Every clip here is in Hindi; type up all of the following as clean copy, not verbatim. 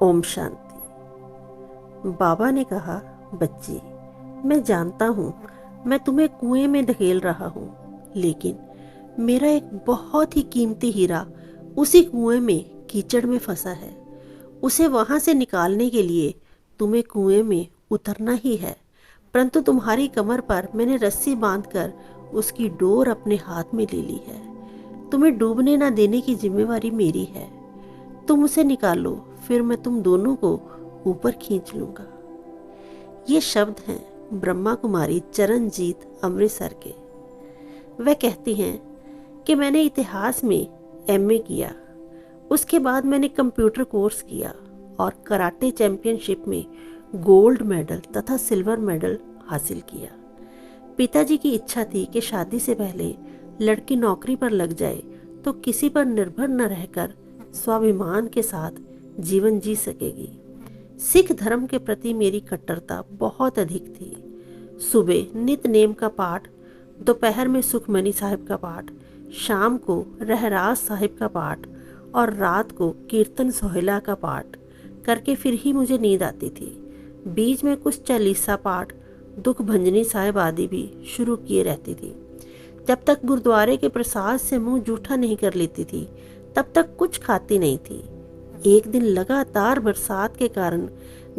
ओम शांति। बाबा ने कहा, बच्ची, मैं जानता हूँ मैं तुम्हें कुएं में धकेल रहा हूँ, लेकिन मेरा एक बहुत ही कीमती हीरा उसी कुएं में कीचड़ में फंसा है। उसे वहां से निकालने के लिए तुम्हें कुएं में उतरना ही है, परंतु तुम्हारी कमर पर मैंने रस्सी बांधकर उसकी डोर अपने हाथ में ले ली है। तुम्हें डूबने न देने की जिम्मेवारी मेरी है। तुम उसे निकालो, फिर मैं तुम दोनों को ऊपर खींच लूंगा। ये शब्द हैं ब्रह्मा कुमारी चरणजीत अमृतसर के। वह कहती हैं कि मैंने इतिहास में एमए किया, उसके बाद मैंने कंप्यूटर कोर्स किया और कराटे चैंपियनशिप में गोल्ड मेडल तथा सिल्वर मेडल हासिल किया। पिताजी की इच्छा थी कि शादी से पहले लड़की नौकरी पर लग जाए तो किसी पर निर्भर न रहकर स्वाभिमान के साथ जीवन जी सकेगी। सिख धर्म के प्रति मेरी कट्टरता बहुत अधिक थी। सुबह नित नेम का पाठ, दोपहर में सुखमनी साहिब का पाठ, शाम को रहराज साहिब का पाठ और रात को कीर्तन सोहेला का पाठ करके फिर ही मुझे नींद आती थी। बीच में कुछ चालीसा पाठ, दुख भंजनी साहिब आदि भी शुरू किए रहती थी। जब तक गुरुद्वारे के प्रसाद से मुंह जूठा नहीं कर लेती थी तब तक कुछ खाती नहीं थी। एक दिन लगातार बरसात के कारण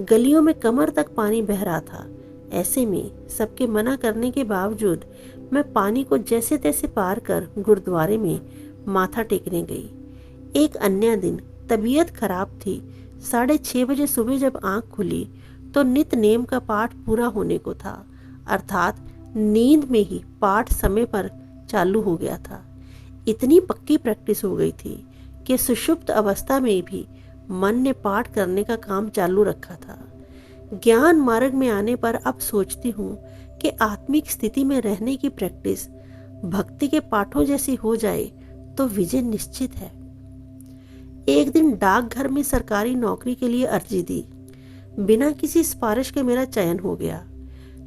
गलियों में कमर तक पानी बह रहा था। ऐसे में सबके मना करने के बावजूद मैं पानी को जैसे तैसे पार कर गुरुद्वारे में माथा टेकने गई। एक अन्य दिन तबीयत खराब थी। 6:30 बजे सुबह जब आंख खुली तो नित नेम का पाठ पूरा होने को था, अर्थात नींद में ही पाठ समय पर चालू हो गया था। इतनी पक्की प्रैक्टिस हो गई थी कि सुषुप्त अवस्था में भी मन ने पाठ करने का काम चालू रखा था। ज्ञान मार्ग में आने पर अब सोचती हूँ कि आत्मिक स्थिति में रहने की प्रैक्टिस भक्ति के पाठों जैसी हो जाए तो विजय निश्चित है। एक दिन डाकघर में सरकारी नौकरी के लिए अर्जी दी। बिना किसी सिफारिश के मेरा चयन हो गया।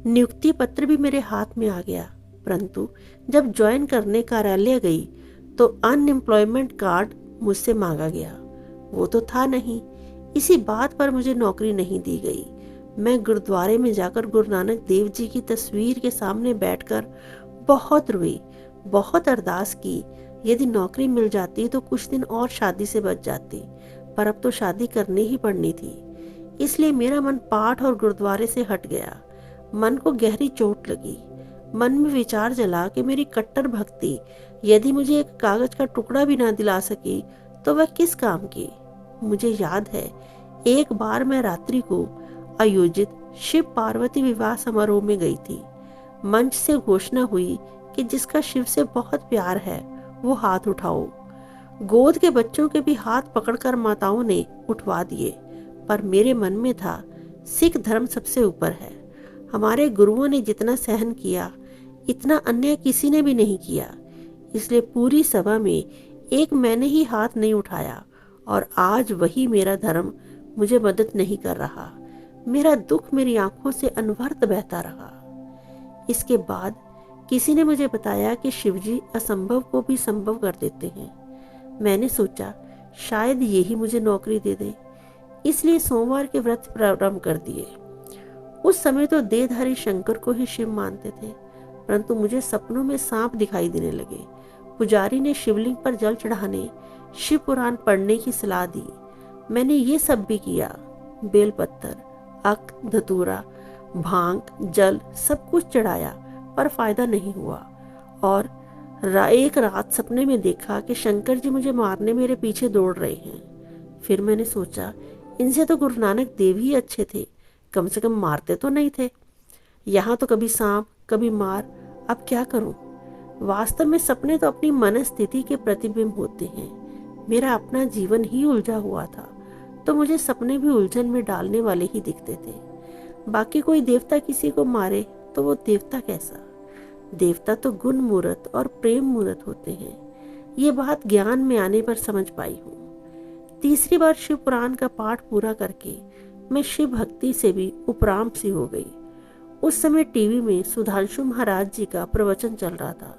नियुक्ति पत्र भी मेरे हाथ में आ गया, परंतु जब ज्वाइन करने कार्यालय गई तो अनएम्प्लॉयमेंट कार्ड मुझसे मांगा गया। वो तो था नहीं। इसी बात पर मुझे नौकरी नहीं दी गई। मैं गुरुद्वारे में जाकर गुरु नानक देव जी की तस्वीर के सामने बैठकर बहुत रोई, बहुत अरदास की। यदि नौकरी मिल जाती तो कुछ दिन और शादी से बच जाती, पर अब तो शादी करनी ही पड़नी थी। इसलिए मेरा मन पाठ और गुरुद्वारे से हट गया। मन को गहरी चोट लगी। मन में विचार जला कि मेरी कट्टर भक्ति यदि मुझे एक कागज का टुकड़ा भी ना दिला सकी तो वह किस काम की। मुझे याद है, एक बार मैं रात्रि को आयोजित शिव पार्वती विवाह समारोह में गई थी। मंच से घोषणा हुई कि जिसका शिव से बहुत प्यार है वो हाथ उठाओ। गोद के बच्चों के भी हाथ पकड़कर माताओं ने उठवा दिए, पर मेरे मन में था सिख धर्म सबसे ऊपर है। हमारे गुरुओं ने जितना सहन किया इतना अन्य किसी ने भी नहीं किया। इसलिए पूरी सभा में एक मैंने ही हाथ नहीं उठाया और आज वही मेरा धर्म मुझे मदद नहीं कर रहा। मेरा दुख मेरी आंखों से अनवरत बहता रहा। इसके बाद किसी ने मुझे बताया कि शिवजी असंभव को भी संभव कर देते हैं। मैंने सोचा शायद यही मुझे नौकरी दे दे, इसलिए सोमवार के व्रत प्रारंभ कर दिए। उस समय तो देहधारी शंकर को ही शिव मानते थे, परंतु मुझे सपनों में सांप दिखाई देने लगे। पुजारी ने शिवलिंग पर जल चढ़ाने, शिव पुराण पढ़ने की सलाह दी। मैंने ये सब भी किया। बेलपत्तर, अक, धतूरा, भांग, जल सब कुछ चढ़ाया, पर फायदा नहीं हुआ। और एक रात सपने में देखा कि शंकर जी मुझे मारने मेरे पीछे दौड़ रहे हैं। फिर मैंने सोचा इनसे तो गुरु नानक देव ही अच्छे थे, कम से कम मारते तो नहीं थे। यहाँ तो कभी सांप कभी मार, अब क्या करूं। वास्तव में सपने तो अपनी मनस्थिति के प्रतिबिंब होते हैं। मेरा अपना जीवन ही उलझा हुआ था तो मुझे सपने भी उलझन में डालने वाले ही दिखते थे। बाकी कोई देवता किसी को मारे तो वो देवता कैसा। देवता तो गुण मूर्त और प्रेम मूर्त होते हैं। ये बात ज्ञान में आने पर समझ पाई हूँ। तीसरी बार शिव पुराण का पाठ पूरा करके मैं शिव भक्ति से भी उपराम सी हो गई। उस समय टीवी में सुधांशु महाराज जी का प्रवचन चल रहा था।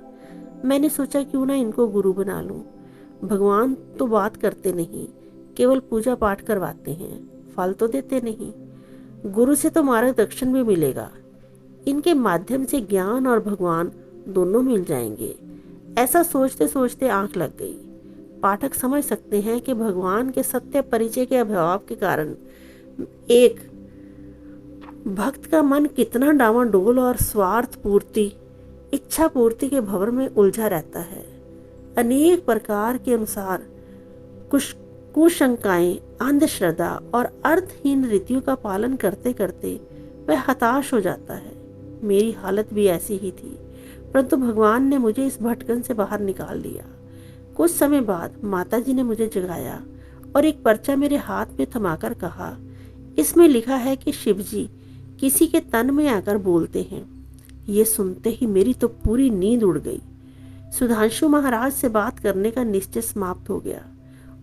मैंने सोचा क्यों ना इनको गुरु बना लूं। भगवान तो बात करते नहीं, केवल पूजा पाठ करवाते हैं, फल तो देते नहीं, गुरु से तो मार्गदर्शन भी मिलेगा। इनके माध्यम से ज्ञान और भगवान दोनों मिल जाएंगे। ऐसा सोचते सोचते आंख लग गई। पाठक समझ सकते हैं कि भगवान के सत्य परिचय के अभाव के कारण एक भक्त का मन कितना डावाडोल और स्वार्थ पूर्ति, इच्छा पूर्ति के भंवर में उलझा रहता है। अनेक प्रकार के अनुसार कुशंकाएं, अंधश्रद्धा और अर्थहीन रीतियों का पालन करते करते वह हताश हो जाता है। मेरी हालत भी ऐसी ही थी, परंतु भगवान ने मुझे इस भटकन से बाहर निकाल लिया। कुछ समय बाद माताजी ने मुझे जगाया और एक पर्चा मेरे हाथ में थमाकर कहा, इसमें लिखा है कि शिवजी किसी के तन में आकर बोलते हैं। ये सुनते ही मेरी तो पूरी नींद उड़ गई। सुधांशु महाराज से बात करने का निश्चय समाप्त हो गया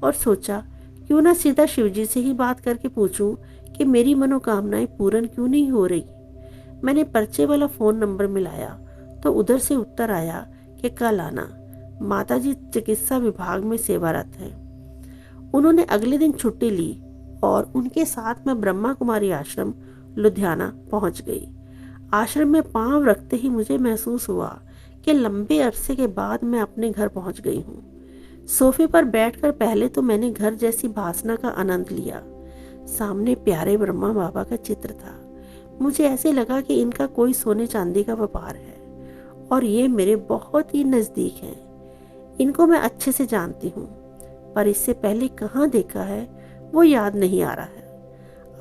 और सोचा क्यों ना सीधा शिवजी से ही बात करके पूछूं कि मेरी मनोकामनाएं पूर्ण क्यों नहीं हो रही। मैंने पर्चे वाला फोन नंबर मिलाया तो उधर से उत्तर आया कि कल आना, माताजी चिकित्सा विभाग में सेवारत हैं। उन्होंने अगले दिन छुट्टी ली और उनके साथ मैं ब्रह्मा कुमारी आश्रम लुधियाना पहुंच गई। आश्रम में पांव रखते ही मुझे महसूस हुआ कि लंबे अरसे के बाद मैं अपने घर पहुंच गई हूँ। सोफे पर बैठकर पहले तो मैंने घर जैसी भासना का आनंद लिया। सामने प्यारे ब्रह्मा बाबा का चित्र था। मुझे ऐसे लगा कि इनका कोई सोने चांदी का व्यापार है और ये मेरे बहुत ही नजदीक हैं। इनको मैं अच्छे से जानती हूँ, पर इससे पहले कहाँ देखा है वो याद नहीं आ रहा है।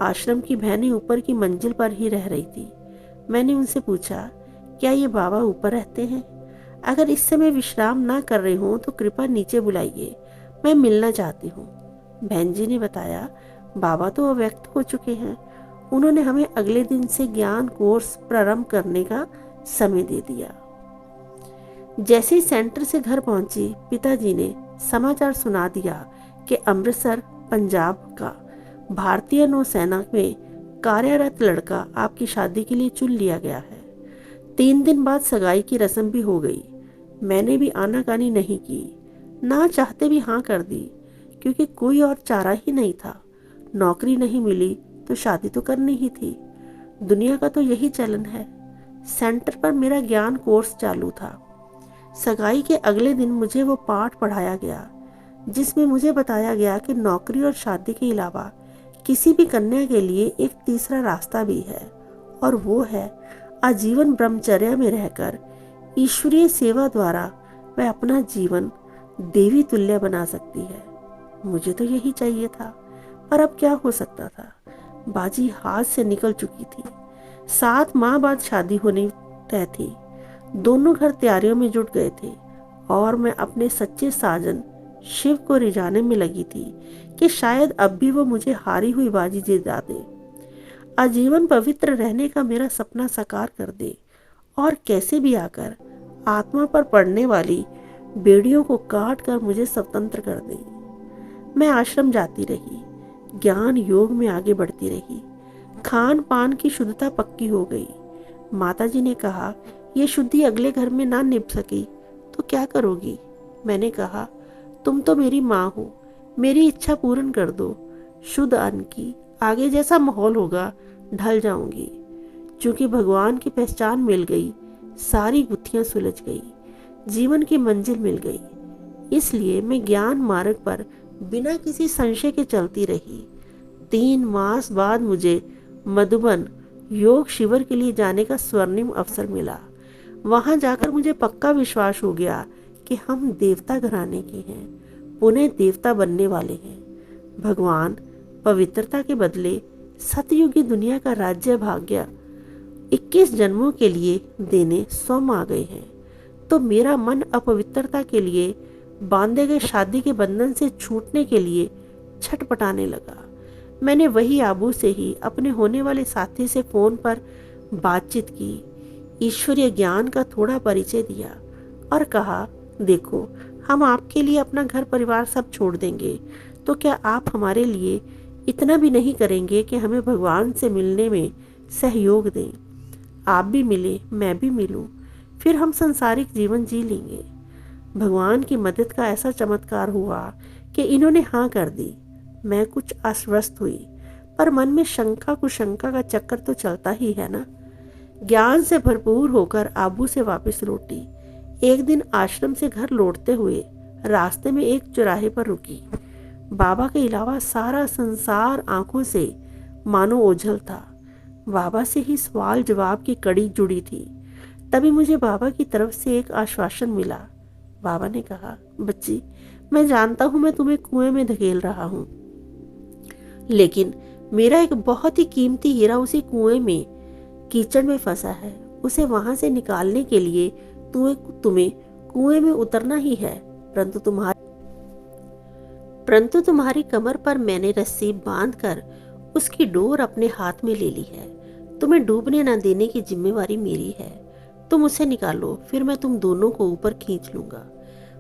आश्रम की बहनें ऊपर की मंजिल पर ही रह रही थी। मैंने उनसे पूछा, क्या ये बाबा ऊपर रहते हैं? अगर इस समय विश्राम ना कर रहे हों तो कृपया नीचे बुलाइए, मैं मिलना चाहती हूँ। बहन जी ने बताया, बाबा तो अव्यक्त हो चुके हैं। उन्होंने हमें अगले दिन से ज्ञान कोर्स प्रारंभ करने का समय दे दिया। जैसे ही सेंटर से घर पहुंची, पिताजी ने समाचार सुना दिया कि अमृतसर पंजाब का भारतीय नौसेना में कार्यरत लड़का आपकी शादी के लिए चुन लिया गया है। 3 दिन बाद सगाई की रस्म भी हो गई। मैंने भी आनाकानी नहीं की, ना चाहते भी हाँ कर दी, क्योंकि कोई और चारा ही नहीं था। नौकरी नहीं मिली तो शादी तो करनी ही थी। दुनिया का तो यही चलन है। सेंटर पर मेरा ज्ञान कोर्स चालू था। सगाई के अगले दिन मुझे वो पाठ पढ़ाया गया जिसमें मुझे बताया गया कि नौकरी और शादी के अलावा किसी भी कन्या के लिए एक तीसरा रास्ता भी है, और वो है आजीवन ब्रह्मचर्य में रहकर ईश्वरीय सेवा द्वारा वह अपना जीवन देवी तुल्य बना सकती है। मुझे तो यही चाहिए था, पर अब क्या हो सकता था। बाजी हाथ से निकल चुकी थी। 7 माह बाद शादी होनी तय थी। दोनों घर तैयारियों में जुट गए थे और मैं अपने सच्चे साजन शिव को रिझाने में लगी थी कि शायद अब भी वो मुझे हारी हुई बाजी जिता दे, आजीवन पवित्र रहने का मेरा सपना साकार कर दे और कैसे भी आकर आत्मा पर पड़ने वाली बेड़ियों को काट कर मुझे स्वतंत्र कर दे। मैं आश्रम जाती रही, ज्ञान योग में आगे बढ़ती रही। खान पान की शुद्धता पक्की हो गई। माताजी ने कहा, ये शुद्धि अगले घर में ना निभ सकी तो क्या करोगी? मैंने कहा, तुम तो मेरी माँ हो, मेरी इच्छा पूर्ण कर दो। शुद्ध अन्न की, आगे जैसा माहौल होगा ढल जाऊंगी। चूंकि भगवान की पहचान मिल गई, सारी गुत्थियां सुलझ गई, जीवन की मंजिल मिल गई। इसलिए मैं ज्ञान मार्ग पर बिना किसी संशय के चलती रही। 3 मास बाद मुझे मधुबन योग शिविर के लिए जाने का स्वर्णिम अवसर मिला। वहां जाकर मुझे पक्का विश्वास हो गया कि हम देवता घराने के हैं, पुनः देवता बनने वाले हैं। भगवान पवित्रता के बदले सतयुगी दुनिया का राज्य भाग्य 21 जन्मों के लिए देने स्वयं आ गए हैं। तो मेरा मन अपवित्रता के लिए बांधे गए शादी के बंधन से छूटने के लिए छटपटाने लगा। मैंने वही आबू से ही अपने होने वाले साथी से फोन पर बातचीत की, ईश्वरीय ज्ञान का थोड़ा परिचय दिया और कहा, देखो हम आपके लिए अपना घर परिवार सब छोड़ देंगे, तो क्या आप हमारे लिए इतना भी नहीं करेंगे कि हमें भगवान से मिलने में सहयोग दें? आप भी मिले, मैं भी मिलूं, फिर हम संसारिक जीवन जी लेंगे। भगवान की मदद का ऐसा चमत्कार हुआ कि इन्होंने हाँ कर दी। मैं कुछ अस्वस्थ हुई, पर मन में शंका कुशंका का चक्कर तो चलता ही है ना। ज्ञान से भरपूर होकर आबू से वापस लौटी। एक दिन आश्रम से घर लौटते हुए रास्ते में एक चौराहे पर रुकी। बाबा के अलावा सारा संसार आंखों से मानो ओझल था। बाबा से ही सवाल जवाब की कड़ी जुड़ी थी। तभी मुझे बाबा की तरफ से एक आश्वासन मिला। बाबा ने कहा, बच्ची, मैं जानता हूं मैं तुम्हें कुएं में धकेल रहा हूं, लेकिन मेरा एक बहुत ही कीमती हीरा उसी कुएं में कीचड़ में फंसा है। उसे वहां से निकालने के लिए तुम्हें कुएं में उतरना ही है। परंतु तुम्हारी कमर पर मैंने रस्सी बांधकर उसकी डोर अपने हाथ में ले ली है। तुम्हें डूबने न देने की जिम्मेवारी मेरी है। तुम उसे निकालो, फिर मैं तुम दोनों को ऊपर खींच लूंगा।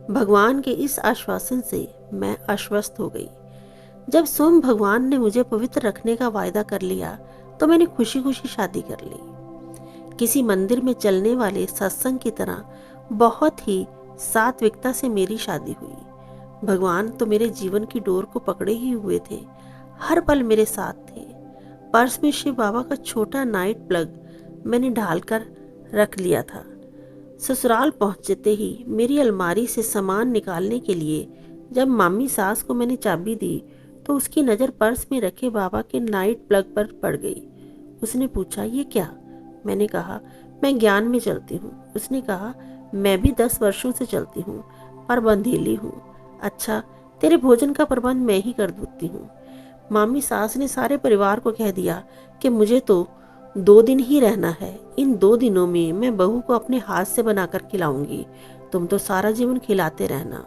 भगवान के इस आश्वासन से मैं आश्वस्त हो गई। जब स्वयं भगवान ने मुझे पवित्र रखने का वायदा कर लिया तो मैंने खुशी खुशी शादी कर ली। किसी मंदिर में चलने वाले सत्संग की तरह बहुत ही सात्विकता से मेरी शादी हुई। भगवान तो मेरे जीवन की डोर को पकड़े ही हुए थे, हर पल मेरे साथ थे। पर्स में शिव बाबा का छोटा नाइट प्लग मैंने ढालकर रख लिया था। ससुराल पहुंचते ही मेरी अलमारी से सामान निकालने के लिए जब मामी सास को मैंने चाबी दी तो उसकी नज़र पर्स में रखे बाबा के नाइट प्लग पर पड़ गई। उसने पूछा, ये क्या? मैंने कहा, मैं ज्ञान में चलती हूँ। उसने कहा, मैं भी 10 वर्षों से चलती हूँ, पर बंधेली हूँ। अच्छा, तेरे भोजन का प्रबंध मैं ही कर देती हूँ। मामी सास ने सारे परिवार को कह दिया कि मुझे तो 2 दिन ही रहना है। इन 2 दिनों में मैं बहू को अपने हाथ से बनाकर खिलाऊंगी। तुम तो सारा जीवन खिलाते रहना।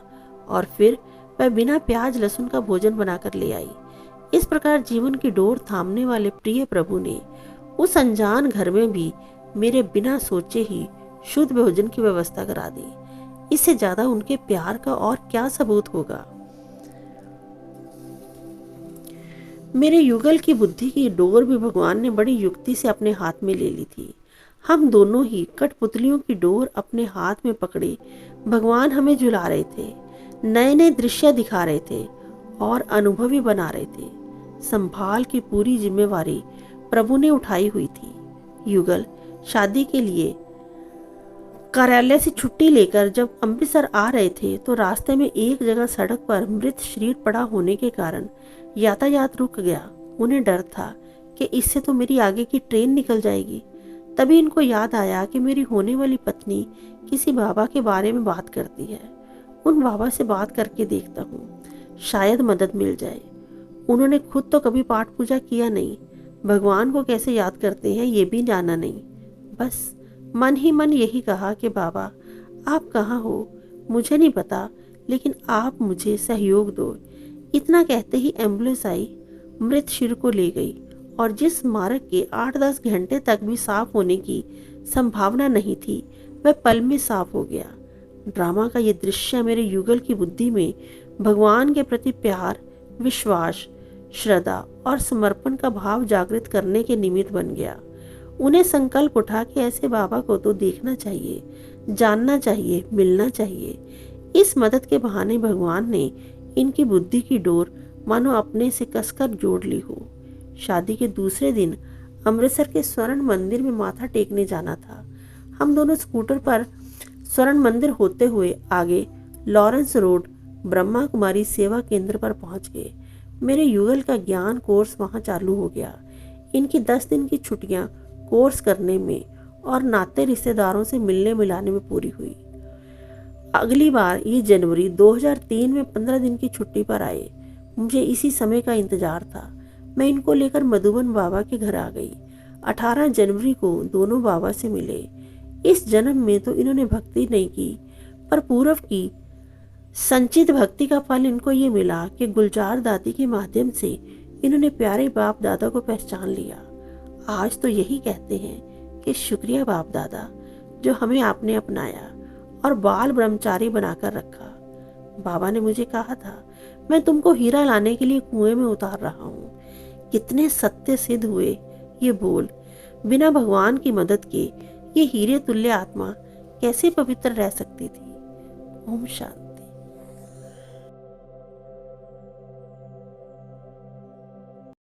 और फिर मैं बिना प्याज लहसुन का भोजन बनाकर ले आई। इस प्रकार जीवन की डोर थामने वाले प्रिय प्रभु ने उस अनजान घर में भी मेरे बिना सोचे ही शुद्ध भोजन की व्यवस्था करा दी। इससे ज्यादा उनके प्यार का और क्या सबूत होगा। मेरे युगल की बुद्धि की डोर भी भगवान ने बड़ी युक्ति से अपने हाथ में ले ली थी। हम दोनों ही कठपुतलियों की डोर अपने हाथ में पकड़े भगवान हमें झुला रहे थे, नए नए दृश्य दिखा रहे थे और अनुभवी बना रहे थे। संभाल की पूरी जिम्मेवारी प्रभु ने उठाई हुई थी। युगल शादी के लिए कार्यालय से छुट्टी लेकर जब अमृतसर आ रहे थे तो रास्ते में एक जगह सड़क पर मृत शरीर पड़ा होने के कारण यातायात रुक गया। उन्हें डर था कि इससे तो मेरी आगे की ट्रेन निकल जाएगी। तभी इनको याद आया कि मेरी होने वाली पत्नी किसी बाबा के बारे में बात करती है। उन बाबा से बात करके देखता हूँ, शायद मदद मिल जाए। उन्होंने खुद तो कभी पाठ पूजा किया नहीं, भगवान को कैसे याद करते हैं ये भी जाना नहीं। बस मन ही मन यही कहा कि बाबा आप कहाँ हो मुझे नहीं पता, लेकिन आप मुझे सहयोग दो। इतना कहते ही एम्बुलेंस आई, मृत शरीर को ले गई और जिस मार्ग के 8-10 घंटे तक भी साफ होने की संभावना नहीं थी वह पल में साफ हो गया। ड्रामा का ये दृश्य मेरे युगल की बुद्धि में भगवान के प्रति प्यार, विश्वास, श्रद्धा और समर्पण का भाव जागृत करने के निमित्त बन गया। उन्हें संकल्प उठा कि ऐसे बाबा को तो देखना चाहिए, जानना चाहिए, मिलना चाहिए। इस मदद के बहाने भगवान ने इनकी बुद्धि की डोर मानो अपने से कसकर जोड़ ली हो। शादी के दूसरे दिन अमृतसर के स्वर्ण मंदिर में माथा टेकने जाना था। हम दोनों स्कूटर पर स्वर्ण मंदिर होते हुए आगे लॉरेंस रोड ब्रह्मा कुमारी सेवा केंद्र पर पहुंच गए। मेरे युगल का ज्ञान कोर्स वहां चालू हो गया। इनकी 10 दिन की छुट्टियां कोर्स करने में और नाते रिश्तेदारों से मिलने मिलाने में पूरी हुई। अगली बार ये जनवरी 2003 में 15 दिन की छुट्टी पर आए। मुझे इसी समय का इंतजार था। मैं इनको लेकर मधुबन बाबा के घर आ गई। 18 जनवरी को दोनों बाबा से मिले। इस जन्म में तो इन्होंने भक्ति नहीं की, पर पूर्व की संचित भक्ति का फल इनको ये मिला कि गुलजार दादी के माध्यम से इन्होंने प्यारे बाप दादा को पहचान लिया। आज तो यही कहते हैं कि शुक्रिया बाप दादा जो हमें आपने अपनाया और बाल ब्रह्मचारी बनाकर रखा। बाबा ने मुझे कहा था, मैं तुमको हीरा लाने के लिए कुएं में उतार रहा हूँ। कितने सत्य सिद्ध हुए ये बोल। बिना भगवान की मदद के ये हीरे तुल्य आत्मा कैसे पवित्र रह सकती थी। ओम शांति।